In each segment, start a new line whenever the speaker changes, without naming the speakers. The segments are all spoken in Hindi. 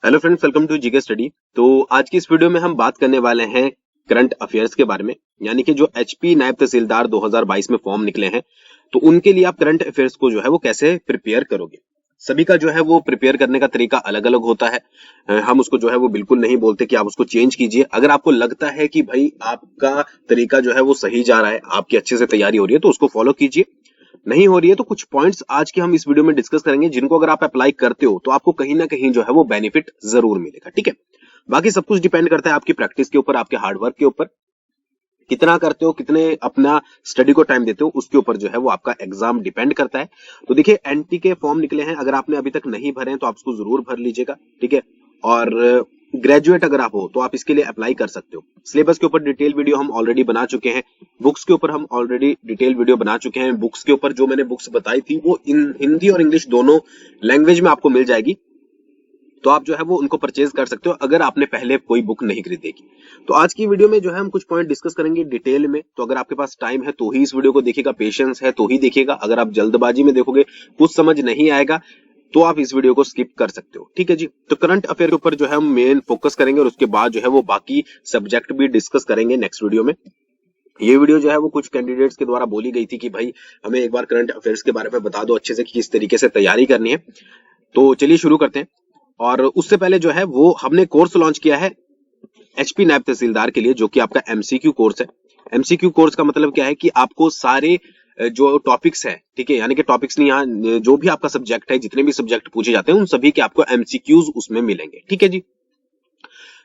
Hello friends, welcome to GK study. तो आज की इस वीडियो में हम बात करने वाले हैं करंट अफेयर्स के बारे में, यानी कि जो एचपी नायब तहसीलदार 2022 में फॉर्म निकले हैं, तो उनके लिए आप करंट अफेयर्स को जो है वो कैसे प्रिपेयर करोगे। सभी का जो है वो प्रिपेयर करने का तरीका अलग अलग होता है। हम उसको जो है वो बिल्कुल नहीं बोलते कि आप उसको चेंज कीजिए। अगर आपको लगता है कि भाई आपका तरीका जो है वो सही जा रहा है, आपकी अच्छे से तैयारी हो रही है, तो उसको फॉलो कीजिए। नहीं हो रही है तो कुछ पॉइंट्स आज के हम इस वीडियो में डिस्कस करेंगे, जिनको अगर आप अप्लाई करते हो तो आपको कहीं ना कहीं जो है वो बेनिफिट जरूर मिलेगा। ठीक है, बाकी सब कुछ डिपेंड करता है आपकी प्रैक्टिस के ऊपर, आपके हार्डवर्क के ऊपर। कितना करते हो, कितने अपना स्टडी को टाइम देते हो, उसके ऊपर जो है वो आपका एग्जाम डिपेंड करता है। तो देखिए, एनटी के फॉर्म निकले हैं, अगर आपने अभी तक नहीं भरे हैं तो आप उसको जरूर भर लीजिएगा। ठीक है, और ग्रेजुएट अगर आप हो तो आप इसके लिए अप्लाई कर सकते हो। सिलेबस के ऊपर डिटेल वीडियो हम ऑलरेडी बना चुके हैं, बुक्स के ऊपर हम ऑलरेडी डिटेल वीडियो बना चुके हैं। बुक्स के ऊपर जो मैंने बुक्स बताई थी वो इन हिंदी और इंग्लिश दोनों लैंग्वेज में आपको मिल जाएगी, तो आप जो है वो उनको परचेज कर सकते हो अगर आपने पहले कोई बुक नहीं खरीदेगी। तो आज की वीडियो में जो है हम कुछ पॉइंट डिस्कस करेंगे डिटेल में। तो अगर आपके पास टाइम है तो ही इस वीडियो को देखिएगा, पेशेंस है तो ही देखिएगा। अगर आप जल्दबाजी में देखोगे, कुछ समझ नहीं आएगा, तो आप इस वीडियो को स्किप कर सकते हो। ठीक है जी, तो करंट अफेयर के ऊपर जो है हम मेन फोकस करेंगे और उसके बाद जो है वो बाकी सब्जेक्ट भी डिस्कस करेंगे नेक्स्ट वीडियो में। ये वीडियो जो है वो कुछ कैंडिडेट्स के द्वारा बोली गई थी कि भाई हमें एक बार करंट अफेयर्स के बारे में बता दो अच्छे से कि किस तरीके से तैयारी करनी है। तो चलिए शुरू करते हैं। और उससे पहले जो है वो हमने कोर्स लॉन्च किया है एचपी नायब तहसीलदार के लिए, जो कि आपका एमसीक्यू कोर्स है। एमसीक्यू कोर्स का मतलब क्या है कि आपको सारे जो टॉपिक्स है, ठीक है, यानी कि टॉपिक्स नहीं, यहाँ जो भी आपका सब्जेक्ट है, जितने भी सब्जेक्ट पूछे जाते हैं उन सभी के आपको एमसीक्यूज उसमें मिलेंगे। ठीक है जी,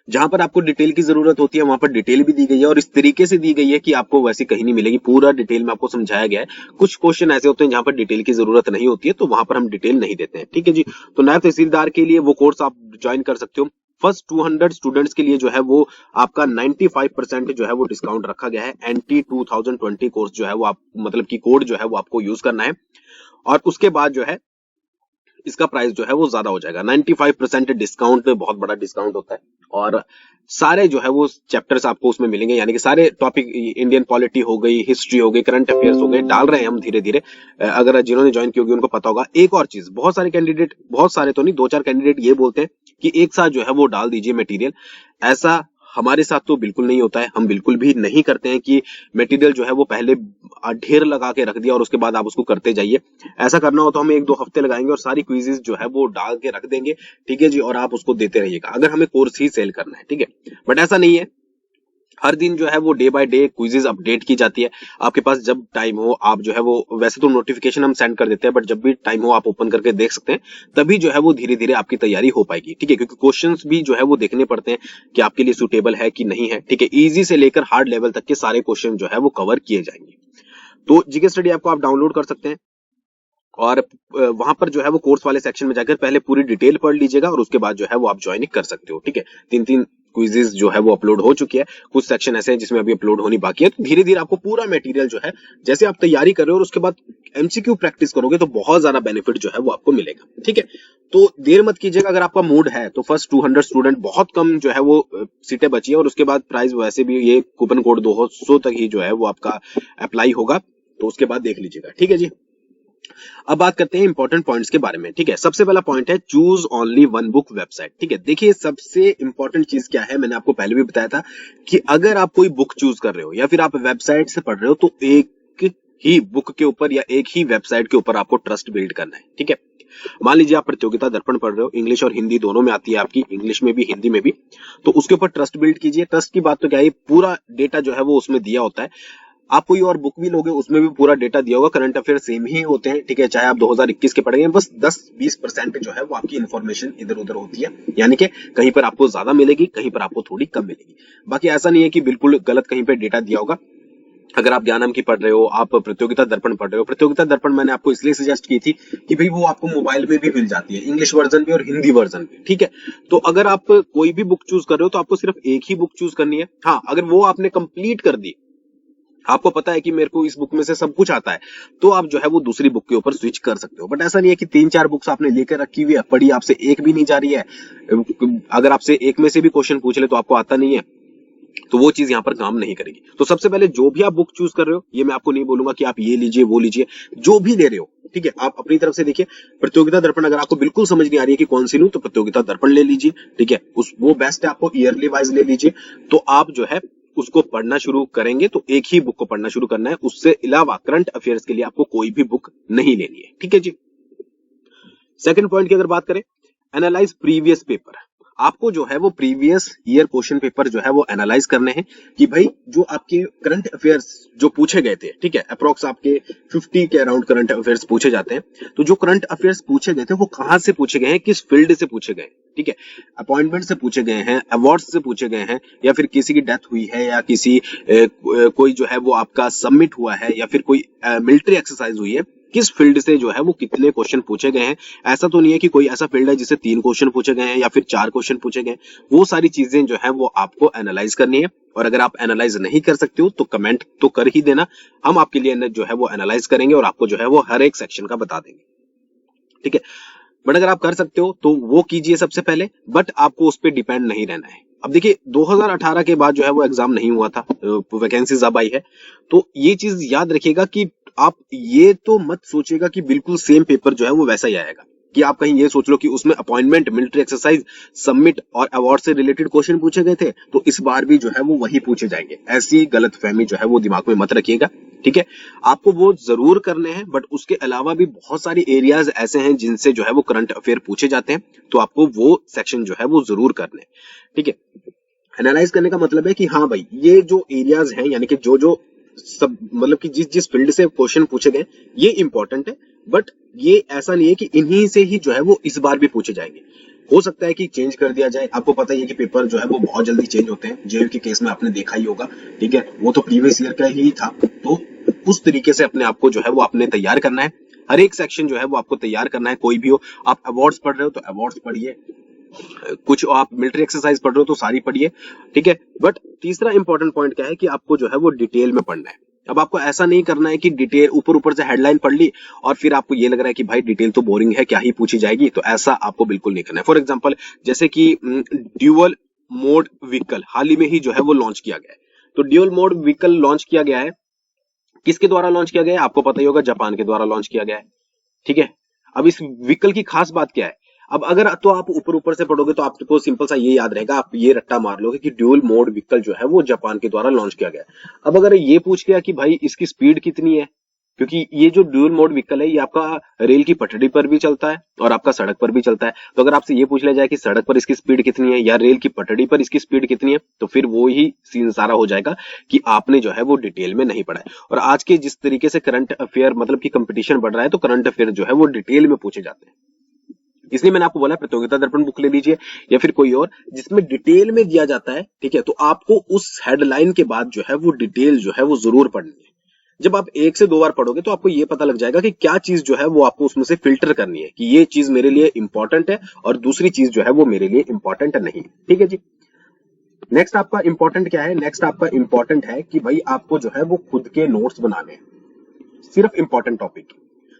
जहां पर आपको डिटेल की जरूरत होती है वहां पर डिटेल भी दी गई है, और इस तरीके से दी गई है कि आपको वैसी कहीं नहीं मिलेगी। पूरा डिटेल में आपको समझाया गया है। कुछ क्वेश्चन ऐसे होते हैं जहां पर डिटेल की जरूरत नहीं होती है, तो वहां पर हम डिटेल नहीं देते हैं। ठीक है जी, तो नायब तहसीलदार के लिए वो कोर्स आप ज्वाइन कर सकते हो। फर्स्ट 200 स्टूडेंट्स के लिए जो है वो आपका 95% जो है वो डिस्काउंट रखा गया है। एनटी 2020 कोर्स जो है वो आप मतलब की कोड जो है वो आपको यूज करना है, और उसके बाद जो है इसका प्राइस जो है वो ज्यादा हो जाएगा। 95% डिस्काउंट बहुत बड़ा डिस्काउंट होता है, और सारे जो है वो चैप्टर्स आपको उसमें मिलेंगे, यानी कि सारे टॉपिक, इंडियन पॉलिटी हो गई, हिस्ट्री हो गई, करंट अफेयर्स हो गए, डाल रहे हैं हम धीरे धीरे। अगर जिन्होंने ज्वाइन की होगी उनको पता होगा। एक और चीज, बहुत सारे कैंडिडेट, बहुत सारे तो नहीं, 2-4 कैंडिडेट ये बोलते हैं कि एक साथ जो है वो डाल दीजिए मटेरियल। ऐसा हमारे साथ तो बिल्कुल नहीं होता है, हम बिल्कुल भी नहीं करते हैं कि मटेरियल जो है वो पहले ढेर लगा के रख दिया और उसके बाद आप उसको करते जाइए। ऐसा करना हो तो हम 1-2 हफ्ते लगाएंगे और सारी क्विजेज जो है वो डाल के रख देंगे। ठीक है जी, और आप उसको देते रहिएगा अगर हमें कोर्स ही सेल करना है। ठीक है, बट ऐसा नहीं है। हर दिन जो है वो day by day quizzes update की जाती है। आपके पास जब टाइम हो आप जो है वो, वैसे तो नोटिफिकेशन हम सेंड कर देते हैं, बट जब भी टाइम हो आप ओपन करके देख सकते हैं, तभी जो है वो धीरे धीरे आपकी तैयारी हो पाएगी। ठीक है, क्योंकि क्वेश्चंस भी जो है वो देखने पड़ते हैं कि आपके लिए सुटेबल है कि नहीं है। ठीक है, इजी से लेकर हार्ड लेवल तक के सारे क्वेश्चन जो है वो कवर किए जाएंगे। तो जीके स्टडी ऐप को आप डाउनलोड कर सकते हैं, और वहां पर जो है वो कोर्स वाले सेक्शन में जाकर पहले पूरी डिटेल पढ़ लीजिएगा, और उसके बाद जो है वो आप ज्वाइन कर सकते हो। ठीक है, 3-3 क्विजेज जो है वो अपलोड हो चुकी है। कुछ सेक्शन ऐसे हैं जिसमें अभी अपलोड होनी बाकी है। तो धीरे धीरे आपको पूरा मटेरियल जो है, जैसे आप तैयारी कर रहे हो और उसके बाद एमसीक्यू प्रैक्टिस करोगे, तो बहुत ज्यादा बेनिफिट जो है वो आपको मिलेगा। ठीक है, तो देर मत कीजिएगा। अगर आपका मूड है तो फर्स्ट 200 स्टूडेंट, बहुत कम जो है वो सीटें बची है, और उसके बाद प्राइस वैसे भी ये कूपन कोड 200 तक ही जो है वो आपका अप्लाई होगा, तो उसके बाद देख लीजिएगा। ठीक है जी, अब बात करते हैं इंपॉर्टेंट पॉइंट्स के बारे में। ठीक है, सबसे पहला पॉइंट है choose only one book website. ठीक है, देखिए सबसे इंपॉर्टेंट चीज क्या है, मैंने आपको पहले भी बताया था कि अगर आप कोई बुक चूज कर रहे हो या फिर आप वेबसाइट से पढ़ रहे हो, तो एक ही बुक के ऊपर या एक ही वेबसाइट के ऊपर आपको ट्रस्ट बिल्ड करना है। ठीक है, मान लीजिए आप प्रतियोगिता दर्पण पढ़ रहे हो, इंग्लिश और हिंदी दोनों में आती है आपकी, इंग्लिश में भी हिंदी में भी, तो उसके ऊपर ट्रस्ट बिल्ड कीजिए। ट्रस्ट की बात तो क्या है, पूरा डेटा जो है वो उसमें दिया होता है। आप कोई और बुक भी लोगे उसमें भी पूरा डेटा दिया होगा, करंट अफेयर सेम ही होते हैं। ठीक है, चाहे आप 2021 के पढ़ेंगे, बस 10-20% जो है वो आपकी इन्फॉर्मेशन इधर उधर होती है, यानी कि कहीं पर आपको ज्यादा मिलेगी, कहीं पर आपको थोड़ी कम मिलेगी। बाकी ऐसा नहीं है कि बिल्कुल गलत कहीं पर डेटा दिया होगा। अगर आप ज्ञानम की पढ़ रहे हो, आप प्रतियोगिता दर्पण पढ़ रहे हो, प्रतियोगिता दर्पण मैंने आपको इसलिए सजेस्ट की थी कि भाई वो आपको मोबाइल में भी मिल जाती है, इंग्लिश वर्जन भी और हिंदी वर्जन भी। ठीक है, तो अगर आप कोई भी बुक चूज कर रहे हो तो आपको सिर्फ एक ही बुक चूज करनी है। हाँ, अगर वो आपने कंप्लीट कर दी, आपको पता है कि मेरे को इस बुक में से सब कुछ आता है, तो आप जो है वो दूसरी बुक के ऊपर स्विच कर सकते हो। बट ऐसा नहीं है कि 3-4 बुक्स आपने लेकर रखी हुई है, पढ़ी, आपसे एक भी नहीं जा रही है। अगर आपसे एक में से भी क्वेश्चन पूछ ले तो आपको आता नहीं है, तो वो चीज यहाँ पर काम नहीं करेगी। तो सबसे पहले जो भी आप बुक चूज कर रहे हो, ये मैं आपको नहीं बोलूंगा कि आप ये लीजिए वो लीजिए, जो भी ले रहे हो, ठीक है, आप अपनी तरफ से देखिए। प्रतियोगिता दर्पण अगर आपको बिल्कुल समझ नहीं आ रही है कि कौन सी लूं, तो प्रतियोगिता दर्पण ले लीजिए, ठीक है, वो बेस्ट है, आपको ईयरली वाइज ले लीजिए। तो आप जो है उसको पढ़ना शुरू करेंगे तो एक ही बुक को पढ़ना शुरू करना है, उससे अलावा करंट अफेयर्स के लिए आपको कोई भी बुक नहीं लेनी है, ठीक है जी। सेकंड पॉइंट की अगर बात करें, एनालाइज प्रीवियस पेपर। आपको जो है वो प्रीवियस ईयर क्वेश्चन पेपर जो है वो एनालाइज करने हैं कि भाई जो आपके करंट अफेयर्स जो पूछे गए थे, ठीक है, अप्रोक्स आपके 50 के अराउंड करंट अफेयर्स पूछे जाते हैं। तो जो करंट अफेयर्स पूछे गए थे वो कहां से पूछे गए हैं, किस फील्ड से पूछे गए, ठीक है, अपॉइंटमेंट से पूछे गए हैं, अवार्ड्स से पूछे गए हैं, या फिर किसी की डेथ हुई है, या किसी कोई जो है वो आपका सबमिट हुआ है, या फिर कोई मिलिट्री एक्सरसाइज हुई है, किस फील्ड से जो है वो कितने क्वेश्चन पूछे गए हैं। ऐसा तो नहीं है कि कोई ऐसा फील्ड है जिससे 3 क्वेश्चन पूछे गए हैं या फिर 4 क्वेश्चन पूछे गए। वो सारी चीजें जो है वो आपको एनालाइज करनी है, और अगर आप एनालाइज नहीं कर सकते हो तो कमेंट तो कर ही देना, हम आपके लिए जो है वो एनालाइज करेंगे और आपको जो है वो हर एक सेक्शन का बता देंगे, ठीक है। बट अगर आप कर सकते हो तो वो कीजिए सबसे पहले, बट आपको उस पर डिपेंड नहीं रहना है। अब देखिए 2018 के बाद जो है वो एग्जाम नहीं हुआ था, वैकेंसीज अब आई है, तो ये चीज याद रखिएगा कि आप ये तो मत सोचिएगा कि बिल्कुल सेम पेपर जो है वो वैसा ही आएगा, कि आप कहीं ये सोच लो कि उसमें अपॉइंटमेंट, मिलिट्री एक्सरसाइज, सबमिट और अवार्ड से रिलेटेड क्वेश्चन पूछे गए थे तो इस बार भी जो है वो वही पूछे जाएंगे। ऐसी गलतफहमी जो है वो दिमाग में मत रखिएगा, ठीक है। आपको वो जरूर करने हैं, बट उसके अलावा भी बहुत सारी एरियाज ऐसे हैं जिनसे जो है वो करंट अफेयर पूछे जाते हैं, तो आपको वो सेक्शन जो है वो जरूर करने हैं, ठीक है। एनालाइज करने का मतलब है कि हाँ भाई ये जो एरियाज हैं, यानी कि जो सब मतलब कि जिस फील्ड से क्वेश्चन पूछे गए ये इंपॉर्टेंट है, बट ये ऐसा नहीं है कि इन्हीं से ही जो है वो इस बार भी पूछे जाएंगे। हो सकता है कि चेंज कर दिया जाए। आपको पता ही है कि पेपर जो है वो बहुत जल्दी चेंज होते हैं, जेल के केस में आपने देखा ही होगा, ठीक है, वो तो प्रीवियस ईयर का ही था। तो उस तरीके से अपने आप को जो है वो आपने तैयार करना है, हर एक सेक्शन जो है वो आपको तैयार करना है। कोई भी हो, आप अवार्ड्स पढ़ रहे हो तो अवार्ड्स पढ़िए, कुछ आप मिलिट्री एक्सरसाइज पढ़ रहे हो तो सारी पढ़िए, ठीक है। बट तीसरा इंपॉर्टेंट पॉइंट क्या है कि आपको जो है वो डिटेल में पढ़ना है। अब आपको ऐसा नहीं करना है कि डिटेल ऊपर से हेडलाइन पढ़ ली और फिर आपको ये लग रहा है कि भाई डिटेल तो बोरिंग है, क्या ही पूछी जाएगी, तो ऐसा आपको बिल्कुल नहीं करना है। फॉर एग्जांपल जैसे कि ड्यूअल मोड व्हीकल हाल ही में ही जो है वो लॉन्च किया गया है। तो ड्यूअल मोड व्हीकल लॉन्च किया गया है, किसके द्वारा लॉन्च किया गया है, आपको पता ही होगा, जापान के द्वारा लॉन्च किया गया है, ठीक है। अब इस व्हीकल की खास बात क्या है, अब अगर तो आप ऊपर से पढ़ोगे तो आपको सिंपल सा ये याद रहेगा, आप ये रट्टा मार लोगे कि ड्यूल मोड व्हीकल जो है वो जापान के द्वारा लॉन्च किया गया है। अब अगर ये पूछ गया कि भाई इसकी स्पीड कितनी है, क्योंकि ये जो ड्यूल मोड व्हीकल है ये आपका रेल की पटरी पर भी चलता है और आपका सड़क पर भी चलता है, तो अगर आपसे ये पूछ लिया जाए कि सड़क पर इसकी स्पीड कितनी है या रेल की पटरी पर इसकी स्पीड कितनी है, तो फिर वो ही सीन सारा हो जाएगा कि आपने जो है वो डिटेल में नहीं पढ़ा है। और आज के जिस तरीके से करंट अफेयर मतलब कि कंपटीशन बढ़ रहा है, तो करंट अफेयर जो है वो डिटेल में पूछे जाते हैं। इसलिए मैंने आपको बोला प्रतियोगिता दर्पण बुक ले लीजिए या फिर कोई और जिसमें डिटेल में दिया जाता है, ठीक है। तो आपको उस हेडलाइन के बाद जो है वो डिटेल जो है वो जरूर पढ़नी है। जब आप 1 से 2 बार पढ़ोगे तो आपको ये पता लग जाएगा कि क्या चीज जो है वो आपको उसमें से फिल्टर करनी है, कि ये चीज मेरे लिए इंपॉर्टेंट है और दूसरी चीज जो है वो मेरे लिए इंपॉर्टेंट नहीं, ठीक है जी। नेक्स्ट आपका इंपॉर्टेंट क्या है, नेक्स्ट आपका इंपॉर्टेंट है कि भाई आपको जो है वो खुद के नोट्स बनाने हैं, सिर्फ इंपॉर्टेंट टॉपिक।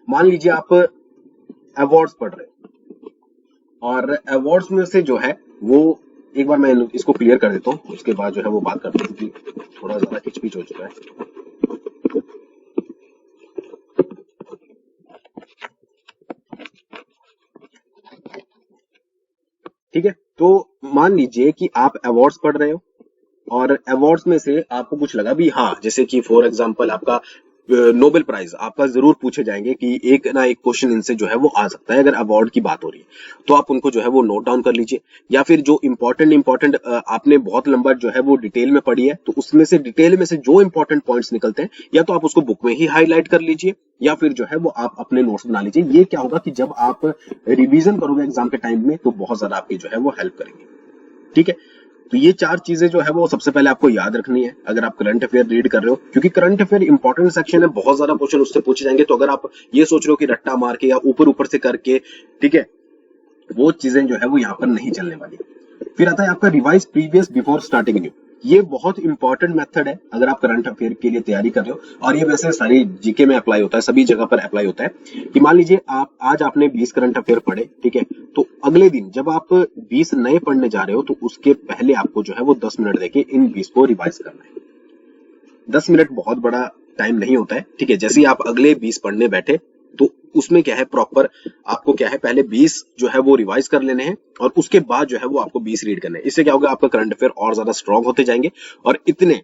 मान लीजिए आप अवार्ड्स पढ़ रहे हो और अवार्ड्स में से जो है वो, एक बार मैं इसको क्लियर कर देता हूँ, उसके बाद जो है वो बात करते हैं क्योंकि थोड़ा ज्यादा खिचपिच हो चुका है। ठीक है, तो मान लीजिए कि आप अवार्ड्स पढ़ रहे हो और अवार्ड्स में से आपको कुछ लगा भी, हाँ, जैसे कि फॉर एग्जांपल आपका नोबेल प्राइज आपका जरूर पूछे जाएंगे कि एक ना एक क्वेश्चन इनसे जो है वो आ सकता है अगर अवार्ड की बात हो रही है, तो आप उनको जो है वो नोट डाउन कर लीजिए। या फिर जो इंपॉर्टेंट आपने बहुत लंबा जो है वो डिटेल में पढ़ी है, तो उसमें से डिटेल में से जो इंपॉर्टेंट पॉइंट्स निकलते हैं या तो आप उसको बुक में ही हाईलाइट कर लीजिए या फिर जो है वो आप अपने नोट्स बना लीजिए। ये क्या होगा कि जब आप रिवीजन करोगे एग्जाम के टाइम में तो बहुत ज्यादा आपकी जो है वो हेल्प करेंगे, ठीक है। तो ये 4 चीजें जो है वो सबसे पहले आपको याद रखनी है अगर आप करंट अफेयर रीड कर रहे हो, क्योंकि करंट अफेयर इंपॉर्टेंट सेक्शन है, बहुत ज्यादा क्वेश्चन उससे पूछे जाएंगे। तो अगर आप ये सोच रहे हो कि रट्टा मार के या ऊपर से करके, ठीक है, वो चीजें जो है वो यहाँ पर नहीं चलने वाली। फिर आता है आपका revise previous before starting new. ये बहुत इंपॉर्टेंट मेथड है अगर आप करंट अफेयर के लिए तैयारी कर रहे हो। और ये वैसे सारी जीके में अप्लाई होता है, सभी जगह पर अप्लाई होता है कि मान लीजिए आप आज आपने 20 करंट अफेयर पढ़े, ठीक है, तो अगले दिन जब आप 20 नए पढ़ने जा रहे हो तो उसके पहले आपको जो है वो 10 मिनट देके इन 20 को रिवाइज करना है। 10 मिनट बहुत बड़ा टाइम नहीं होता है, ठीक है। जैसे ही आप अगले 20 पढ़ने बैठे तो उसमें क्या है, प्रॉपर आपको क्या है, पहले 20 जो है वो रिवाइज कर लेने हैं और उसके बाद जो है वो आपको 20 रीड करने हैं। इससे क्या होगा, आपका करंट अफेयर और ज्यादा स्ट्रॉन्ग होते जाएंगे। और इतने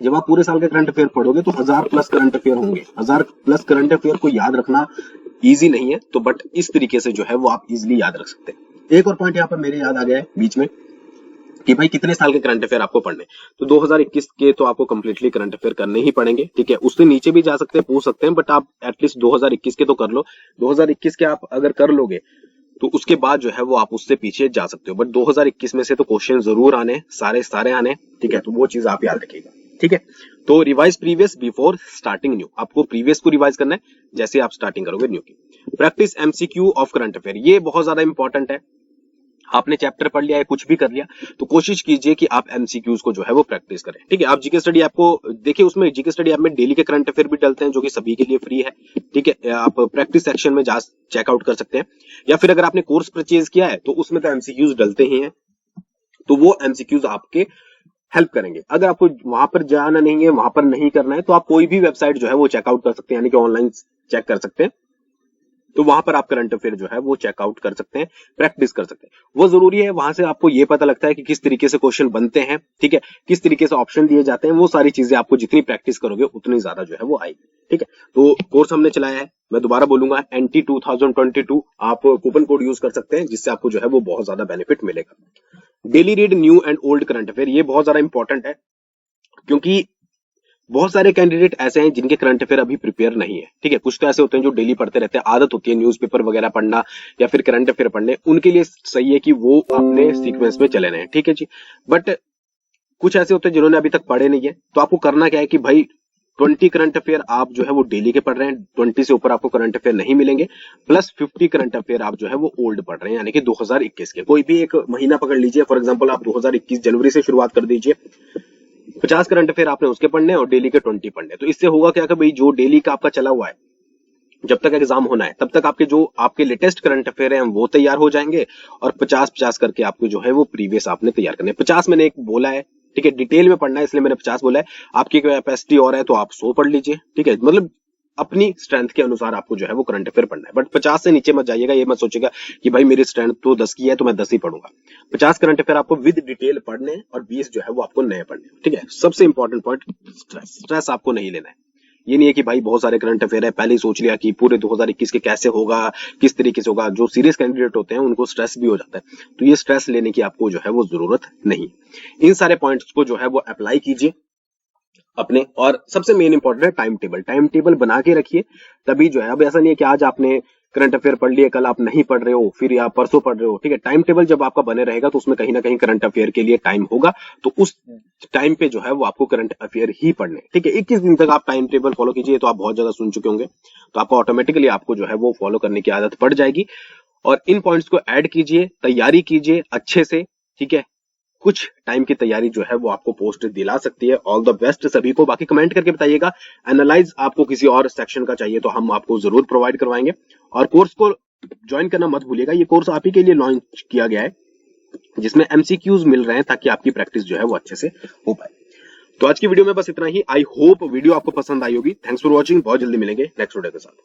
जब आप पूरे साल का करंट अफेयर पढ़ोगे तो 1000 प्लस करंट अफेयर होंगे। 1000 प्लस करंट अफेयर को याद रखना इजी नहीं है, तो बट इस तरीके से जो है वो आप इजिली याद रख सकते हैं। एक और पॉइंट यहाँ पर मेरे याद आ गया है बीच में कि भाई कितने साल के करंट अफेयर आपको पढ़ने, तो 2021 के तो आपको कंप्लीटली करंट अफेयर करने ही पड़ेंगे, ठीक है। उससे नीचे भी जा सकते हैं, पूछ सकते हैं, बट आप एटलीस्ट 2021 के तो कर लो। 2021 के आप अगर कर लोगे तो उसके बाद जो है वो आप उससे पीछे जा सकते हो, बट 2021 में से तो क्वेश्चन जरूर आने, सारे आने, ठीक है। तो वो चीज आप याद रखिएगा, ठीक है। तो revise previous before starting new, आपको प्रीवियस को रिवाइज करना है जैसे आप स्टार्टिंग करोगे न्यू की। Practice MCQ of current affair, ये बहुत ज्यादा इंपॉर्टेंट है। आपने चैप्टर पढ़ लिया है, कुछ भी कर लिया, तो कोशिश कीजिए कि आप एमसीक्यूज को जो है वो प्रैक्टिस करें, ठीक है। आप जीके स्टडी ऐप को देखिए, उसमें जीके स्टडी ऐप में डेली के करंट अफेयर भी डलते हैं जो कि सभी के लिए फ्री है, ठीक है। आप प्रैक्टिस सेक्शन में जा चेकआउट कर सकते हैं, या फिर अगर आपने कोर्स परचेज किया है तो उसमें तो एमसीक्यूज डलते ही हैं, तो वो एमसीक्यूज आपके हेल्प करेंगे। अगर आपको वहां पर जाना नहीं है, वहां पर नहीं करना है, तो आप कोई भी वेबसाइट जो है वो चेकआउट कर सकते हैं, यानी कि ऑनलाइन चेक कर सकते हैं। तो वहां पर आप करंट अफेयर जो है वो चेकआउट कर सकते हैं, प्रैक्टिस कर सकते हैं। वो जरूरी है, वहां से आपको ये पता लगता है कि किस तरीके से क्वेश्चन बनते हैं, ठीक है, किस तरीके से ऑप्शन दिए जाते हैं। वो सारी चीजें आपको जितनी प्रैक्टिस करोगे उतनी ज्यादा जो है वो आएगी, ठीक है। तो कोर्स हमने चलाया है, मैं दोबारा बोलूंगा, NT 2022 आप कूपन कोड यूज कर सकते हैं, जिससे आपको जो है वो बहुत ज्यादा बेनिफिट मिलेगा। Daily read new and old current affair, ये बहुत ज्यादा इंपॉर्टेंट है, क्योंकि बहुत सारे कैंडिडेट ऐसे हैं जिनके करंट अफेयर अभी प्रिपेयर नहीं है, ठीक है। कुछ तो ऐसे होते हैं जो डेली पढ़ते रहते हैं, आदत होती है न्यूज़पेपर वगैरह पढ़ना या फिर करंट अफेयर पढ़ने, उनके लिए सही है कि वो अपने सीक्वेंस में चले रहे हैं, ठीक है जी। बट कुछ ऐसे होते हैं जिन्होंने अभी तक पढ़े नहीं है, तो आपको करना क्या है कि भाई 20 करंट अफेयर आप जो है वो डेली के पढ़ रहे हैं, 20 से ऊपर आपको करंट अफेयर नहीं मिलेंगे, प्लस 50 करंट अफेयर आप जो है वो ओल्ड पढ़ रहे हैं, यानी कि 2021 के। कोई भी एक महीना पकड़ लीजिए, फॉर एग्जांपल आप 2021 जनवरी से शुरुआत कर दीजिए, 50 करंट अफेयर आपने उसके पढ़ने और डेली के 20 पढ़ने। तो इससे होगा क्या कि भाई जो डेली का आपका चला हुआ है, जब तक एग्जाम होना है तब तक आपके जो आपके लेटेस्ट करंट अफेयर हैं वो तैयार हो जाएंगे, और 50-50 करके आपको जो है वो प्रीवियस आपने तैयार करने। 50 मैंने एक बोला है, ठीक है, डिटेल में पढ़ना है इसलिए मैंने 50 बोला है। आपकी कैपेसिटी और है तो आप 100 पढ़ लीजिए, ठीक है। मतलब अपनी स्ट्रेंथ के अनुसार आपको जो है वो करंट अफेयर पढ़ना है, बट 50 से नीचे मत जाइएगा। ये मत सोचिएगा कि भाई मेरी स्ट्रेंथ तो 10 की है तो मैं 10 ही पढ़ूंगा। 50 करंट अफेयर आपको विद डिटेल पढ़ने हैं और 20 जो है वो आपको नए पढ़ने, ठीक है। सबसे इंपॉर्टेंट पॉइंट, स्ट्रेस आपको नहीं लेना है। ये नहीं है कि भाई बहुत सारे करंट अफेयर है, पहले ही सोच लिया कि पूरे 2021 के कैसे होगा, किस तरीके से होगा। जो सीरियस कैंडिडेट होते हैं उनको स्ट्रेस भी हो जाता है, तो ये स्ट्रेस लेने की आपको जो है वो जरूरत नहीं। इन सारे पॉइंट्स को जो है वो अप्लाई कीजिए अपने। और सबसे मेन इंपॉर्टेंट है टाइम टेबल बना के रखिए, तभी जो है, अब ऐसा नहीं है कि आज आपने करंट अफेयर पढ़ लिए, कल आप नहीं पढ़ रहे हो, फिर आप परसों पढ़ रहे हो, ठीक है। टाइम टेबल जब आपका बने रहेगा तो उसमें कहीं ना कहीं करंट अफेयर के लिए टाइम होगा, तो उस टाइम पे जो है वो आपको करंट अफेयर ही पढ़ने, ठीक है। 21 दिन तक आप टाइम टेबल फॉलो कीजिए, तो आप बहुत ज्यादा सुन चुके होंगे, तो आपको ऑटोमेटिकली आपको जो है वो फॉलो करने की आदत पड़ जाएगी। और इन पॉइंट्स को ऐड कीजिए, तैयारी कीजिए अच्छे से, ठीक है। कुछ टाइम की तैयारी जो है वो आपको पोस्ट दिला सकती है। ऑल द बेस्ट सभी को। बाकी कमेंट करके बताइएगा, एनालाइज आपको किसी और सेक्शन का चाहिए तो हम आपको जरूर प्रोवाइड करवाएंगे। और कोर्स को ज्वाइन करना मत भूलिएगा, ये कोर्स आप ही के लिए लॉन्च किया गया है, जिसमें एमसीक्यूज मिल रहे हैं ताकि आपकी प्रैक्टिस जो है वो अच्छे से हो पाए। तो आज की वीडियो में बस इतना ही। आई होप वीडियो आपको पसंद आई होगी। Thanks for watching. बहुत जल्दी मिलेंगे नेक्स्ट वीडियो के साथ।